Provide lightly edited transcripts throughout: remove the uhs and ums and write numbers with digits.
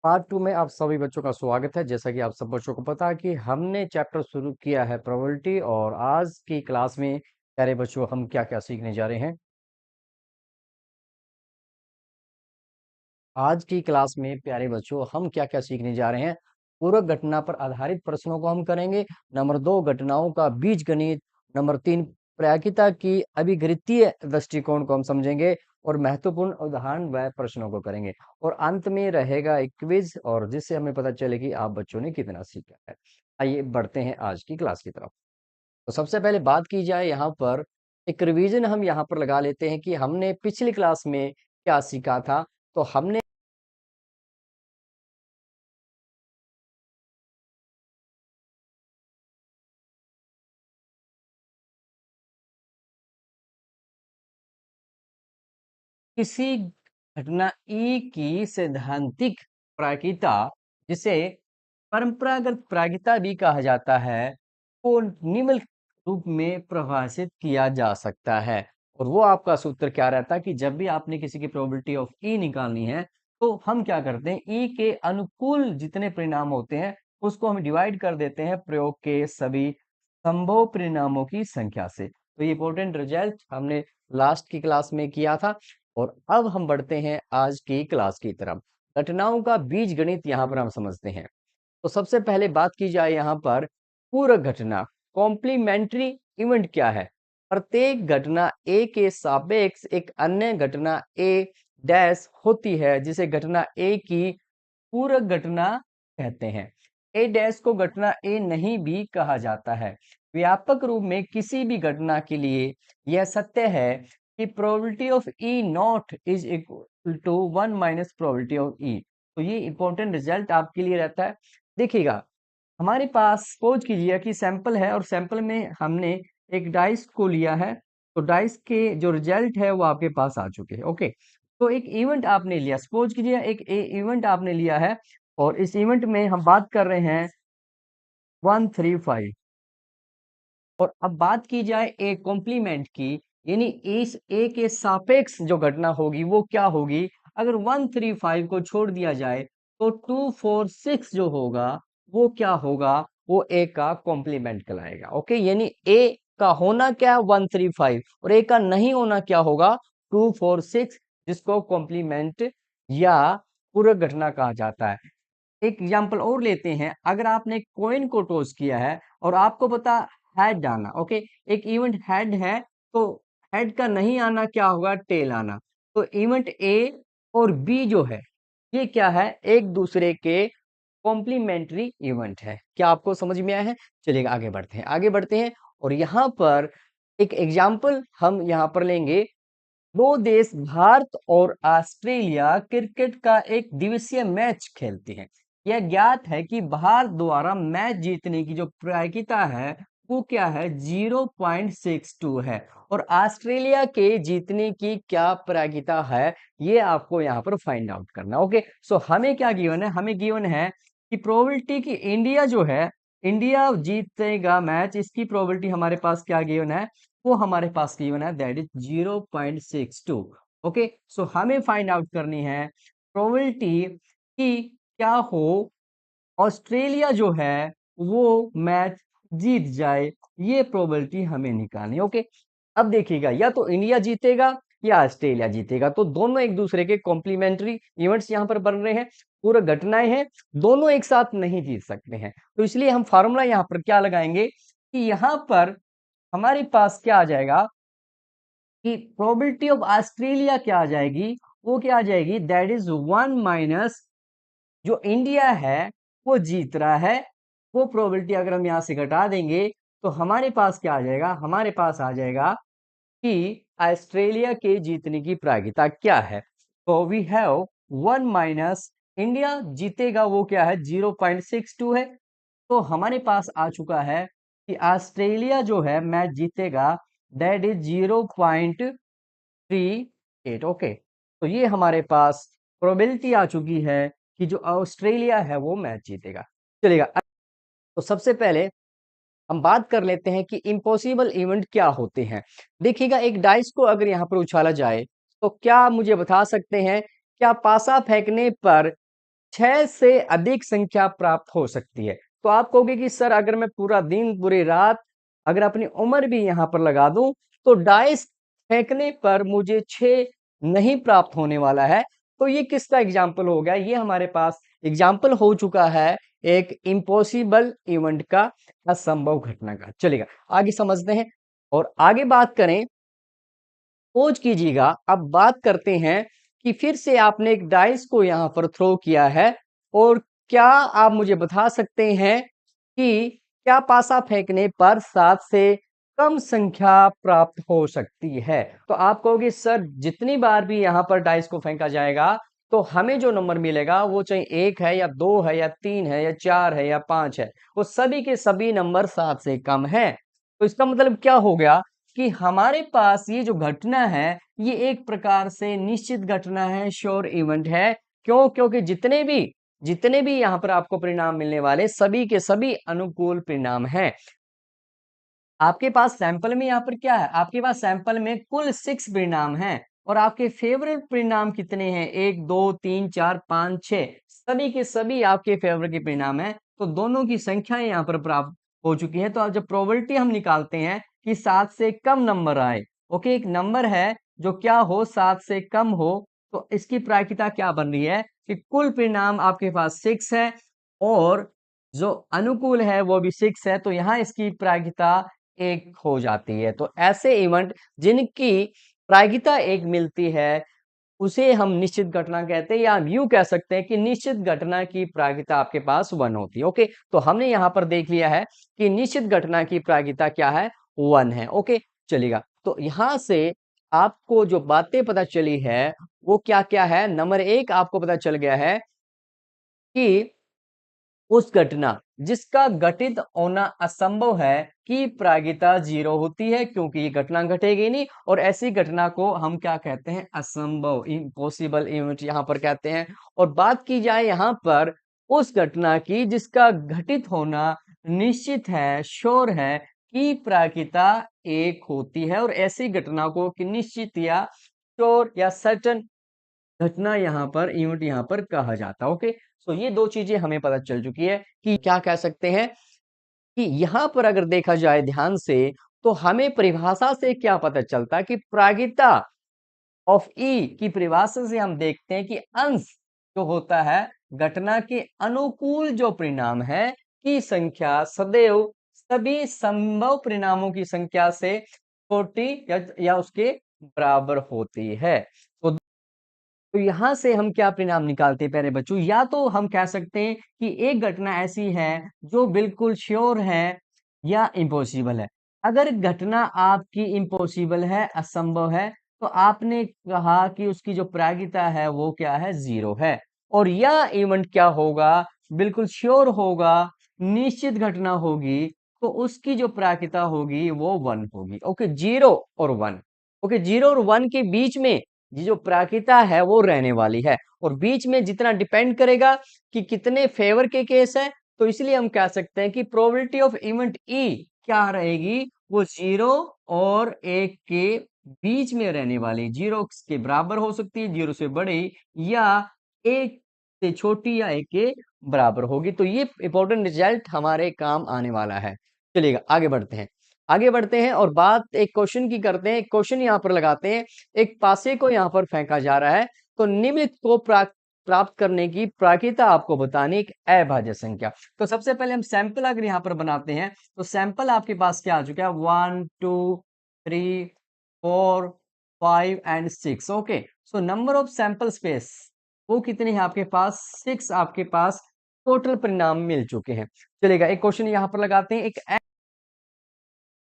Part 2 में आप सभी बच्चों का स्वागत है। जैसा कि आप सब बच्चों को पता है कि हमने चैप्टर शुरू किया है प्रोबेबिलिटी, और आज की क्लास में प्यारे बच्चों हम क्या-क्या सीखने जा रहे हैं। आज की क्लास में प्यारे बच्चों हम क्या-क्या सीखने जा रहे हैं। पूरक घटना पर आधारित प्रश्नों को हम करेंगे। नंबर 2 घटनाओं का बीजगणित। नंबर 3 प्रायिकता की अभिगणितीय दृष्टिकोण को हम समझेंगे और महत्वपूर्ण उदाहरण व प्रश्नों को करेंगे। और अंत में रहेगा एक क्विज, और जिससे हमें पता चले कि आप बच्चों ने कितना सीखा है। आइए बढ़ते हैं आज की क्लास की तरफ। तो सबसे पहले बात की जाए यहाँ पर, एक रिवीजन हम यहाँ पर लगा लेते हैं कि हमने पिछली क्लास में क्या सीखा था। तो हमने किसी घटना ई की सैद्धांतिक प्रायिकता, जिसे परंपरागत प्रायिकता भी कहा जाता है, को निम्न रूप में परिभाषित किया जा सकता है। और वो आपका सूत्र क्या रहता है कि जब भी आपने किसी की प्रोबेबिलिटी ऑफ ई निकालनी है, तो हम क्या करते हैं, ई के अनुकूल जितने परिणाम होते हैं उसको हम डिवाइड कर देते हैं प्रयोग के सभी संभव परिणामों की संख्या से। तो ये इंपॉर्टेंट रिजल्ट हमने लास्ट की क्लास में किया था। और अब हम बढ़ते हैं आज की क्लास की तरफ। घटनाओं का बीजगणित यहाँ पर हम समझते हैं। तो सबसे पहले बात की जाए यहाँ पर, पूरक घटना कॉम्प्लीमेंट्री इवेंट क्या है। प्रत्येक घटना ए के सापेक्ष एक अन्य घटना ए डैश होती है, जिसे घटना ए की पूरक घटना कहते हैं। ए डैश को घटना ए नहीं भी कहा जाता है। व्यापक रूप में किसी भी घटना के लिए यह सत्य है कि probability of E not is equal to 1 minus probability of E. तो ये इंपॉर्टेंट रिजल्ट आपके लिए रहता है। देखिएगा, हमारे पास सपोज कीजिए कि सैंपल है, और सैंपल में हमने एक डाइस को लिया है। तो डाइस के जो रिजल्ट है वो आपके पास आ चुके हैं। ओके, तो एक इवेंट आपने लिया, सपोज कीजिए एक इवेंट आपने लिया है, और इस इवेंट में हम बात कर रहे हैं 135। और अब बात की जाए ए कॉम्प्लीमेंट की, यानी इस ए के सापेक्ष जो घटना होगी वो क्या होगी। अगर 135 को छोड़ दिया जाए तो 246 जो होगा वो क्या होगा, वो ए का कॉम्प्लीमेंट कहलाएगा। ओके, यानी ए का होना क्या है 135, और ए का नहीं होना क्या होगा 246, जिसको कॉम्प्लीमेंट या पूरक घटना कहा जाता है। एक एग्जांपल और लेते हैं। अगर आपने कॉइन को टॉस किया है और आपको पता हेड आना, ओके, एक इवेंट हेड है, तो हेड का नहीं आना क्या होगा, टेल आना। तो इवेंट ए और बी जो है, ये क्या है, एक दूसरे के कॉम्प्लीमेंट्री इवेंट है। क्या आपको समझ में आया है? चलिए आगे बढ़ते हैं, आगे बढ़ते हैं। और यहाँ पर एक एग्जाम्पल हम यहाँ पर लेंगे। दो देश भारत और ऑस्ट्रेलिया क्रिकेट का एक दिवसीय मैच खेलते हैं। यह ज्ञात है कि भारत द्वारा मैच जीतने की जो प्रायिकता है वो क्या है, 0.62 है। और ऑस्ट्रेलिया के जीतने की क्या प्रायिकता है, ये आपको यहाँ पर फाइंड आउट करना। ओके, सो हमें क्या गिवन है, हमें गिवन है कि प्रोबेबिलिटी की इंडिया जो है, इंडिया जीतेगा मैच, इसकी प्रोबेबिलिटी हमारे पास क्या गिवन है, वो हमारे पास गिवन है, दैट इज 0.62। ओके, सो हमें फाइंड आउट करनी है प्रोबेबिलिटी कि क्या हो ऑस्ट्रेलिया जो है वो मैच जीत जाए। ये प्रोबेबिलिटी हमें निकालनी है। ओके, अब देखिएगा, या तो इंडिया जीतेगा या ऑस्ट्रेलिया जीतेगा, तो दोनों एक दूसरे के कॉम्प्लीमेंट्री इवेंट्स यहाँ पर बन रहे हैं, पूरा घटनाएं हैं, दोनों एक साथ नहीं जीत सकते हैं। तो इसलिए हम फार्मूला यहाँ पर क्या लगाएंगे कि यहाँ पर हमारे पास क्या आ जाएगा कि प्रोबेबिलिटी ऑफ ऑस्ट्रेलिया क्या आ जाएगी, वो क्या आ जाएगी, दैट इज 1 माइनस जो इंडिया है वो जीत रहा है, वो प्रोबेबिलिटी अगर हम यहाँ से घटा देंगे तो हमारे पास क्या आ जाएगा, हमारे पास आ जाएगा कि ऑस्ट्रेलिया के जीतने की प्रायिकता क्या है। तो वी हैव 1 माइनस इंडिया जीतेगा, वो क्या है 0.62 है। तो हमारे पास आ चुका है कि ऑस्ट्रेलिया जो है मैच जीतेगा, दैट इज 0.38। ओके, तो ये हमारे पास प्रोबेबिलिटी आ चुकी है कि जो ऑस्ट्रेलिया है वो मैच जीतेगा। चलेगा, तो सबसे पहले हम बात कर लेते हैं कि इम्पॉसिबल इवेंट क्या होते हैं। देखिएगा, एक डाइस को अगर यहाँ पर उछाला जाए तो क्या मुझे बता सकते हैं, क्या पासा फेंकने पर 6 से अधिक संख्या प्राप्त हो सकती है। तो आप कहोगे कि सर अगर मैं पूरा दिन, पूरी रात अगर अपनी उम्र भी यहाँ पर लगा दूँ, तो डाइस फेंकने पर मुझे 6 नहीं प्राप्त होने वाला है। तो ये किसका एग्ज़ाम्पल हो गया? ये हमारे पास एग्ज़ाम्पल हो चुका है एक इम्पॉसिबल इवेंट का, असंभव घटना का। चलिएगा, आगे समझते हैं और आगे बात करें। खोज कीजिएगा। अब बात करते हैं कि फिर से आपने एक डाइस को यहाँ पर थ्रो किया है और क्या आप मुझे बता सकते हैं कि क्या पासा फेंकने पर 7 से कम संख्या प्राप्त हो सकती है? तो आप कहोगे सर जितनी बार भी यहाँ पर डाइस को फेंका जाएगा तो हमें जो नंबर मिलेगा वो चाहे 1 है या 2 है या 3 है या 4 है या 5 है, वो सभी के सभी नंबर 7 से कम हैं। तो इसका मतलब क्या हो गया कि हमारे पास ये जो घटना है, ये एक प्रकार से निश्चित घटना है, श्योर इवेंट है। क्यों? क्योंकि जितने भी यहाँ पर आपको परिणाम मिलने वाले, सभी के सभी अनुकूल परिणाम हैं। आपके पास सैंपल में यहाँ पर क्या है? आपके पास सैंपल में कुल 6 परिणाम हैं और आपके फेवरेट परिणाम कितने हैं? 1, 2, 3, 4, 5, 6 सभी के सभी आपके फेवरेट के परिणाम हैं। तो दोनों की संख्याएँ यहाँ पर प्राप्त हो चुकी हैं। तो अब जब प्रोबेबिलिटी हम निकालते हैं कि 7 से कम नंबर आए, ओके? एक नंबर है जो क्या हो 7 से कम हो, तो इसकी प्रायिकता क्या बन रही है कि कुल परिणाम आपके पास 6 है और जो अनुकूल है वो भी 6 है, तो यहाँ इसकी प्रायिकता 1 हो जाती है। तो ऐसे इवेंट जिनकी प्रायिकता 1 मिलती है, उसे हम निश्चित घटना कहते हैं या हम यूँ कह सकते हैं कि निश्चित घटना की प्रायिकता आपके पास 1 होती है, ओके? तो हमने यहाँ पर देख लिया है कि निश्चित घटना की प्रायिकता क्या है? 1 है, ओके? चलिएगा, तो यहाँ से आपको जो बातें पता चली है, वो क्या-क्या है? नंबर 1 आपको पता चल गया है कि उस घटना जिसका घटित होना असंभव है की प्रायिकता 0 होती है क्योंकि ये घटना घटेगी नहीं और ऐसी घटना को हम क्या कहते हैं? असंभव, इम्पॉसिबल इवेंट यहाँ पर कहते हैं। और बात की जाए यहाँ पर उस घटना की जिसका घटित होना निश्चित है, श्योर है की प्रायिकता 1 होती है और ऐसी घटना को कि निश्चित या श्योर या सर्टेन घटना यहाँ पर इवेंट यहाँ पर कहा जाता है, ओके? सो ये 2 चीज़ें हमें पता चल चुकी है कि क्या कह सकते हैं कि यहाँ पर अगर देखा जाए ध्यान से, तो हमें परिभाषा से क्या पता चलता है कि प्रायिकता ऑफ ई की परिभाषा से हम देखते हैं कि अंश जो होता है, घटना के अनुकूल जो परिणाम है की संख्या सदैव सभी संभव परिणामों की संख्या से छोटी या उसके बराबर होती है। तो यहाँ से हम क्या परिणाम निकालते हैं प्यारे बच्चों? या तो हम कह सकते हैं कि एक घटना ऐसी है जो बिल्कुल श्योर है या इम्पॉसिबल है। अगर घटना आपकी इम्पॉसिबल है, असंभव है, तो आपने कहा कि उसकी जो प्रायिकता है वो क्या है? 0 है। और यह इवेंट क्या होगा? बिल्कुल श्योर होगा, निश्चित घटना होगी, तो उसकी जो प्रायिकता होगी वो 1 होगी। ओके, 0 और 1। ओके, 0 और 1 के बीच में ये जो प्रायिकता है वो रहने वाली है और बीच में जितना डिपेंड करेगा कि कितने फेवर के केस है, तो इसलिए हम कह सकते हैं कि प्रोबेबिलिटी ऑफ इवेंट ई क्या रहेगी? वो 0 और 1 के बीच में रहने वाली, 0 के बराबर हो सकती है, 0 से बड़ी या 1 से छोटी या 1 के बराबर होगी। तो ये इंपॉर्टेंट रिजल्ट हमारे काम आने वाला है। चलिएगा, आगे बढ़ते हैं और बात एक क्वेश्चन की करते हैं। एक क्वेश्चन यहाँ पर लगाते हैं। एक पासे को यहाँ पर फेंका जा रहा है, तो निम्नलिखित को प्राप्त करने की प्रायिकता आपको बतानी एक अभाज्य संख्या। तो सबसे पहले हम सैंपल अगर यहाँ पर बनाते हैं, तो सैंपल आपके पास क्या आ चुका है? 1, 2, 3, 4, 5 and 6, okay? So number of sample space वो कितने हैं आपके पास? 6 आपके पास टोटल परिणाम मिल चुके हैं। चलेगा, एक क्वेश्चन यहाँ पर लगाते हैं। एक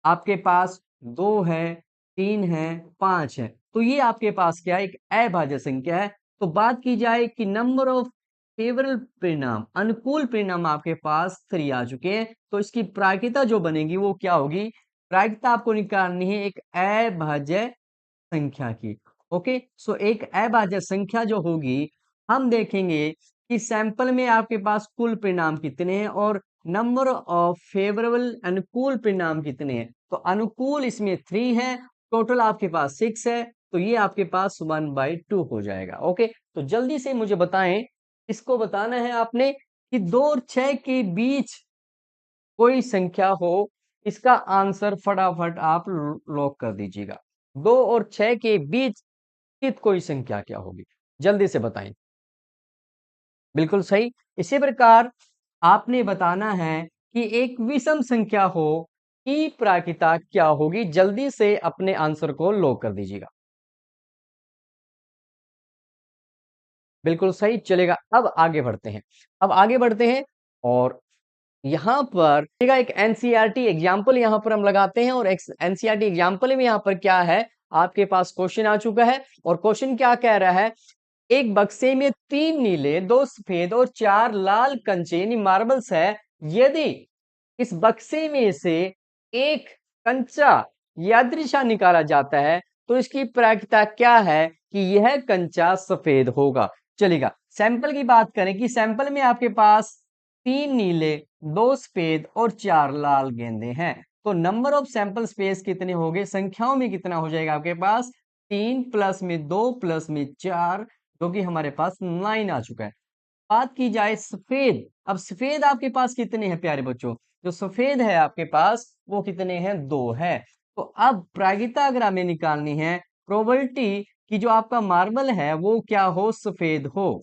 आपके पास 2 है, 3 है, 5 है। तो ये आपके पास क्या है? एक अभाज्य संख्या है। तो बात की जाए कि नंबर ऑफ फेवरेबल परिणाम, अनुकूल परिणाम आपके पास 3 आ चुके हैं। तो इसकी प्रायिकता जो बनेगी वो क्या होगी? प्रायिकता आपको निकालनी है एक अभाज्य संख्या की। ओके, सो एक अभाज्य संख्या जो होगी, हम देखेंगे कि सैंपल में आपके पास कुल परिणाम कितने हैं और नंबर ऑफ फेवरेबल अनुकूल परिणाम कितने हैं। तो अनुकूल इसमें 3 है, टोटल आपके पास 6 है, तो ये आपके पास 1/2 हो जाएगा। ओके, तो जल्दी से मुझे बताएं इसको बताना है आपने कि 2 और 6 के बीच कोई संख्या हो, इसका आंसर फटाफट आप लॉक कर दीजिएगा। 2 और 6 के बीच स्थित कोई संख्या क्या होगी? जल्दी से बताएं। बिल्कुल सही। इसी प्रकार आपने बताना है कि एक विषम संख्या हो की प्राकृता क्या होगी? जल्दी से अपने आंसर को लॉक कर दीजिएगा। बिल्कुल सही, चलेगा। अब आगे बढ़ते हैं। अब आगे बढ़ते हैं और यहाँ पर देखिएगा एक एनसीईआरटी एग्जाम्पल यहाँ पर हम लगाते हैं और एनसीईआरटी एग्जाम्पल में यहाँ पर क्या है, आपके पास क्वेश्चन आ चुका है और क्वेश्चन क्या कह रहा है, एक बक्से में 3 नीले, 2 सफेद और 4 लाल कंचे यानी मार्बल्स है। यदि इस बक्से में से एक कंचा यादृच्छा निकाला जाता है तो इसकी प्रायिकता क्या है कि यह कंचा सफेद होगा। चलेगा, सैंपल की बात करें कि सैंपल में आपके पास 3 नीले, 2 सफेद और 4 लाल गेंदे हैं। तो नंबर ऑफ सैंपल स्पेस कितने हो गए, संख्याओं में कितना हो जाएगा आपके पास, 3 प्लस में 2 प्लस में 4, जो कि हमारे पास 9 आ चुका है। बात की जाए सफेद, अब सफेद आपके पास कितने हैं प्यारे बच्चों, जो सफेद है आपके पास वो कितने हैं, 2 है। तो अब प्रायिकता अगर हमें निकालनी है, प्रोबेबिलिटी कि जो आपका मार्बल है वो क्या हो, सफेद हो।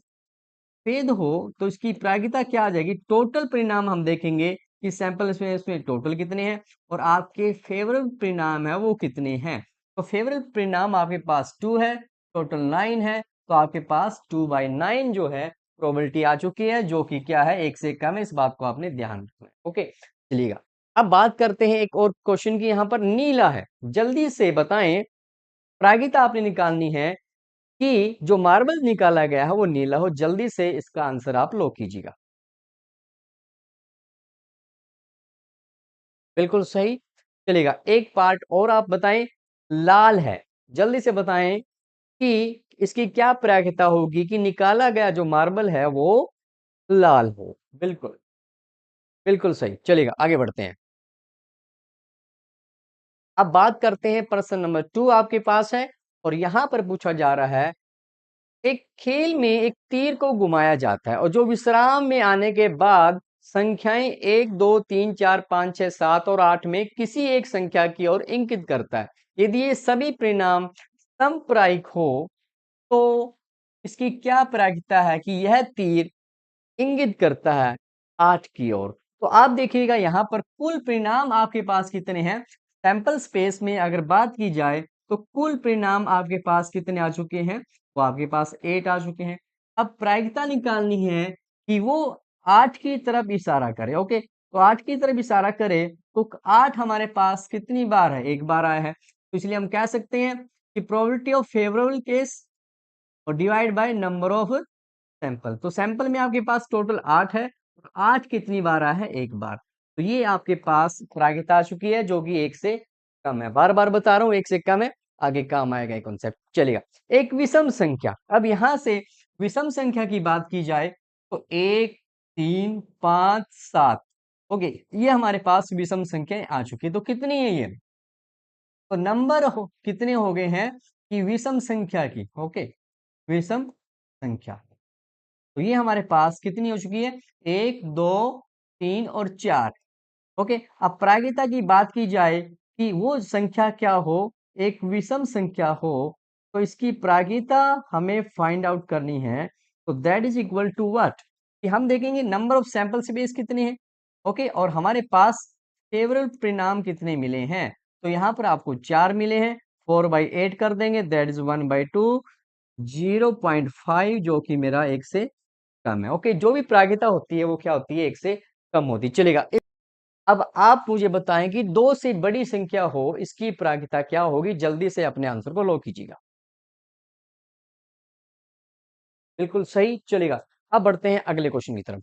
सफेद हो तो इसकी प्रायिकता क्या आ जाएगी, टोटल परिणाम हम देखेंगे कि सैंपल इसमें टोटल कितने हैं और आपके फेवरेबल परिणाम है वो कितने हैं। तो फेवरेबल परिणाम आपके पास 2 है, टोटल 9 है, तो आपके पास 2/9 जो है प्रोबेबिलिटी आ चुकी है, जो कि क्या है, एक से कम है। इस बात को आपने ध्यान रखना है। ओके, चलिएगा। अब बात करते हैं एक और क्वेश्चन की, यहाँ पर नीला है। जल्दी से बताएं, प्रायिकता आपने निकालनी है कि जो मार्बल निकाला गया है वो नीला हो। जल्दी से इसका आंसर आप लो कीजिएगा। बिल्कुल सही, चलेगा। एक पार्ट और आप बताएं, लाल है। जल्दी से बताएं कि इसकी क्या प्रायिकता होगी कि निकाला गया जो मार्बल है वो लाल हो। बिल्कुल, बिल्कुल सही, चलेगा। आगे बढ़ते हैं। अब बात करते हैं, प्रश्न नंबर 2 आपके पास है और यहां पर पूछा जा रहा है, एक खेल में एक तीर को घुमाया जाता है और जो विश्राम में आने के बाद संख्याएं 1 2 3 4 5 6 7 और 8 में किसी एक संख्या की ओर इंगित करता है। यदि ये सभी परिणाम समप्रायिक हो तो इसकी क्या प्रायिकता है कि यह तीर इंगित करता है 8 की ओर। तो आप देखिएगा यहाँ पर कुल परिणाम आपके पास कितने हैं, सैंपल स्पेस में अगर बात की जाए तो कुल परिणाम आपके पास कितने आ चुके हैं, वो आपके पास 8 आ चुके हैं। अब प्रायिकता निकालनी है कि वो 8 की तरफ इशारा करे। ओके, तो 8 की तरफ इशारा करे तो 8 हमारे पास कितनी बार है, एक बार आया है। तो इसलिए हम कह सकते हैं कि प्रोबेबिलिटी ऑफ फेवरेबल केस और divide by number of sample. तो सैंपल में आपके पास टोटल 8 है, 8 कितनी बार आया है, एक बार। तो ये आपके पास प्रायिकता आ चुकी है जो कि एक से कम है। बार बार बता रहा हूं, एक से कम है, आगे काम आएगा ये कॉन्सेप्ट। चलेगा, एक विषम संख्या। अब यहां से विषम संख्या की बात की जाए तो 1 3 5 7, ओके, ये हमारे पास विषम संख्याएं आ चुकी है। तो कितनी है ये, तो नंबर कितने हो गए हैं कि विषम संख्या की, ओके, विषम संख्या। तो ये हमारे पास कितनी हो चुकी है, 1 2 3 और 4। ओके, अब प्रायिकता की बात की जाए कि वो संख्या क्या हो, एक विषम संख्या हो, तो इसकी प्रायिकता हमें फाइंड आउट करनी है। तो that is equal to what, कि हम देखेंगे नंबर ऑफ सैंपल स्पेस कितने हैं। ओके, और हमारे पास फेवरेबल परिणाम कितने मिले हैं, तो यहाँ पर आपको 4 मिले हैं। 4/8 कर देंगे, दैट इज 1/2, 0.5, जो कि मेरा एक से कम है। ओके, जो भी प्रायिकता होती है वो क्या होती है, एक से कम होती है। चलेगा, अब आप मुझे बताएं कि 2 से बड़ी संख्या हो, इसकी प्रायिकता क्या होगी। जल्दी से अपने आंसर को लॉक कीजिएगा। बिल्कुल सही, चलेगा। अब बढ़ते हैं अगले क्वेश्चन की तरफ।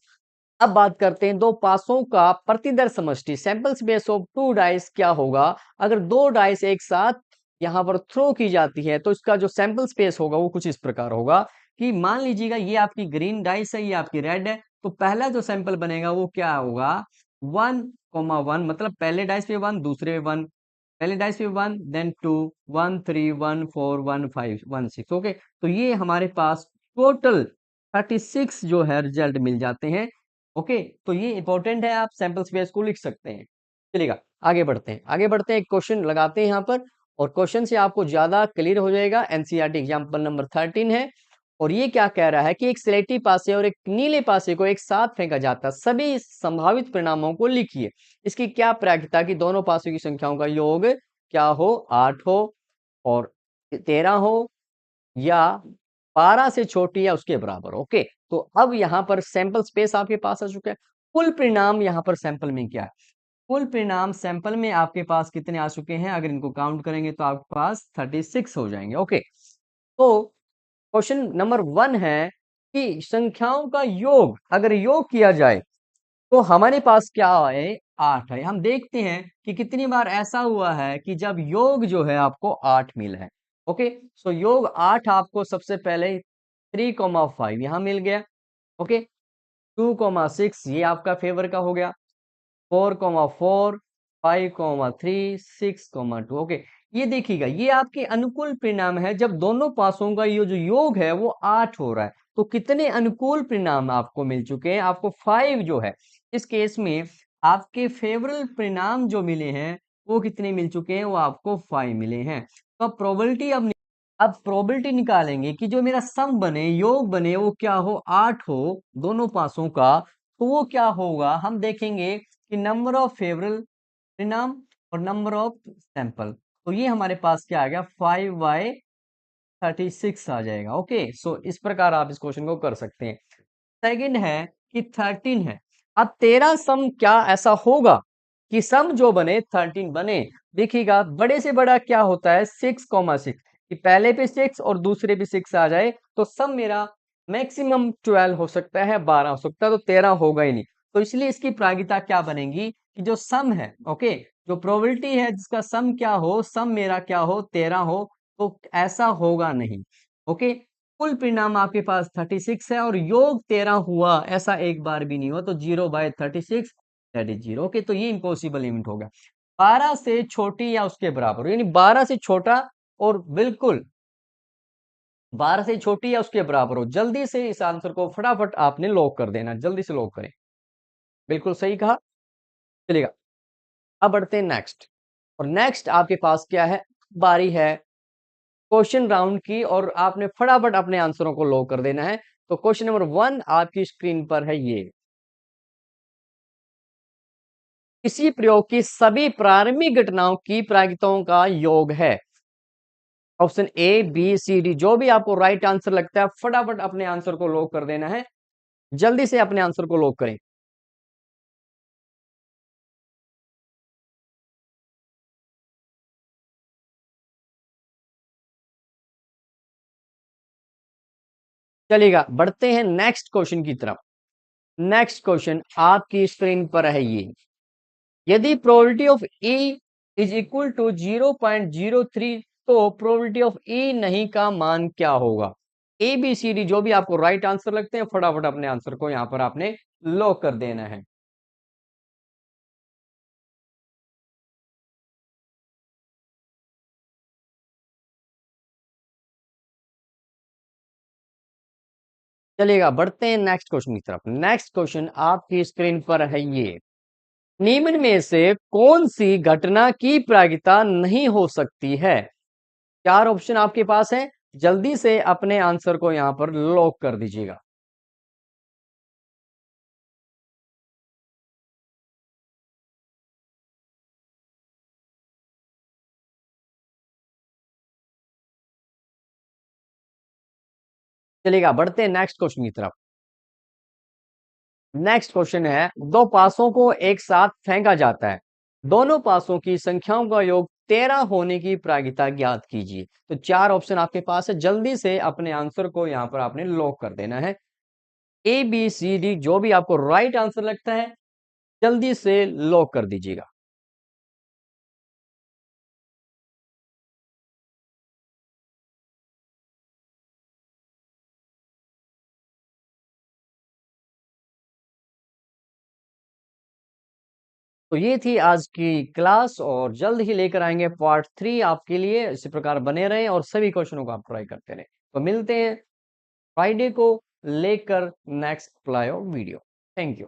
अब बात करते हैं, दो पासों का प्रतिदर समष्टि सैंपल स्पेस ऑफ 2 डाइस क्या होगा अगर 2 डाइस एक साथ यहां पर थ्रो की जाती है। तो इसका जो सैंपल स्पेस होगा वो कुछ इस प्रकार होगा कि मान लीजिएगा ये आपकी ग्रीन डाइस है, ये आपकी रेड है। तो पहला जो सैंपल बनेगा वो क्या होगा, 1,1, मतलब पहले डाइस पे 1, दूसरे पे 1, पहले डाइस पे 1, देन 2, 1 3 1 4 1 5 1 6। ओके, तो ये हमारे पास टोटल 36 जो है रिजल्ट मिल जाते हैं। ओके, तो ये इंपॉर्टेंट है, आप सैंपल स्पेस को लिख सकते हैं। चलिएगा, आगे बढ़ते हैं, एक क्वेश्चन लगाते हैं यहाँ पर, और क्वेश्चन से आपको ज्यादा क्लियर हो जाएगा। एनसीईआरटी एग्जाम्पल नंबर 13 है, और ये क्या कह रहा है कि एक स्लेटी पासे और एक नीले पासे को एक साथ फेंका जाता है, सभी संभावित परिणामों को लिखिए। इसकी क्या प्रायिकता कि दोनों पासों की संख्याओं का योग क्या हो, 8 हो और 13 हो, या 12 से छोटी या उसके बराबर। ओके, तो अब यहाँ पर सैंपल स्पेस आपके पास आ चुका है। कुल परिणाम यहाँ पर सैंपल में क्या है, कुल परिणाम सैंपल में आपके पास कितने आ चुके हैं, अगर इनको काउंट करेंगे तो आपके पास 36 हो जाएंगे। ओके, तो क्वेश्चन नंबर 1 है कि संख्याओं का योग अगर योग किया जाए तो हमारे पास क्या है, 8 है। हम देखते हैं कि कितनी बार ऐसा हुआ है कि जब योग जो है आपको 8 मिला है। ओके, सो योग 8 आपको सबसे पहले 3,5 यहां मिल गया। ओके, 2,6 ये आपका फेवर का हो गया, 4,4, 5,3, 6,2। ओके, ये देखिएगा, ये आपके अनुकूल परिणाम है जब दोनों पासों का ये जो योग है वो 8 हो रहा है। तो कितने अनुकूल परिणाम आपको मिल चुके हैं, आपको 5 जो है इस केस में आपके फेवरेबल परिणाम जो मिले हैं वो कितने मिल चुके हैं, वो आपको 5 मिले हैं। तो अब प्रोबेबिलिटी निकालेंगे कि जो मेरा सम बने, योग बने, वो क्या हो, 8 हो दोनों पासों का। तो वो क्या होगा, हम देखेंगे कि नंबर ऑफ फेवरेबल परिणाम और नंबर ऑफ सैंपल। तो ये हमारे पास क्या आ गया, 5/36 आ जाएगा। ओके, सो इस प्रकार आप इस क्वेश्चन को कर सकते हैं। सेकंड है कि 13 है। अब 13 सम क्या ऐसा होगा कि सम जो बने 13 बने। देखिएगा, बड़े से बड़ा क्या होता है, 6,6 कि पहले पे 6 और दूसरे पे 6 आ जाए तो सम मेरा मैक्सिमम 12 हो सकता है, 12 हो सकता है, तो 13 होगा ही नहीं। तो इसलिए इसकी प्रायिकता क्या बनेगी कि जो सम है, ओके, जो प्रोबेबिलिटी है जिसका सम क्या हो, सम मेरा क्या हो, 13 हो, तो ऐसा होगा नहीं। ओके, कुल परिणाम आपके पास 36 है और योग 13 हुआ, ऐसा एक बार भी नहीं हुआ, तो 0/36 दैट इज 0। ओके, तो ये इम्पॉसिबल लिमिट होगा। 12 से छोटी या उसके बराबर, यानी 12 से छोटा और बिल्कुल 12 से छोटी या उसके बराबर हो। जल्दी से इस आंसर को फटाफट आपने लॉक कर देना, जल्दी से लॉक करें। बिल्कुल सही कहा। चलिएगा, अब बढ़ते हैं नेक्स्ट, और नेक्स्ट आपके पास क्या है, बारी है क्वेश्चन राउंड की, और आपने फटाफट अपने आंसरों को लॉक कर देना है। तो क्वेश्चन नंबर 1 आपकी स्क्रीन पर है, ये इसी प्रयोग की सभी प्रारंभिक घटनाओं की प्रायिकताओं का योग है। Option A B C D, जो भी आपको राइट आंसर लगता है फटाफट अपने आंसर को लॉक कर देना है, जल्दी से अपने आंसर को लॉक करें। चलिएगा, बढ़ते हैं नेक्स्ट क्वेश्चन की तरफ। नेक्स्ट क्वेश्चन आपकी स्क्रीन पर है, ये यदि probability of E is equal to 0.03, तो प्रोबेबिलिटी ऑफ ई नहीं का मान क्या होगा। ए बी सी डी, जो भी आपको राइट आंसर लगते हैं फटाफट अपने आंसर को यहां पर आपने लॉक कर देना है। चलिएगा, बढ़ते हैं नेक्स्ट क्वेश्चन की तरफ। नेक्स्ट क्वेश्चन आपकी स्क्रीन पर है, ये निम्न में से कौन सी घटना की प्रायिकता नहीं हो सकती है। चार ऑप्शन आपके पास है, जल्दी से अपने आंसर को यहां पर लॉक कर दीजिएगा। चलिएगा, बढ़ते हैं नेक्स्ट क्वेश्चन की तरफ। नेक्स्ट क्वेश्चन है, दो पासों को एक साथ फेंका जाता है, दोनों पासों की संख्याओं का योग 13 होने की प्रायिकता ज्ञात कीजिए। तो चार ऑप्शन आपके पास है, जल्दी से अपने आंसर को यहां पर आपने लॉक कर देना है। ए बी सी डी, जो भी आपको राइट आंसर लगता है जल्दी से लॉक कर दीजिएगा। तो ये थी आज की क्लास, और जल्द ही लेकर आएंगे पार्ट 3 आपके लिए। इसी प्रकार बने रहें और सभी क्वेश्चनों को आप ट्राई करते रहें। तो मिलते हैं फ्राइडे को लेकर नेक्स्ट लाए वीडियो। Thank you.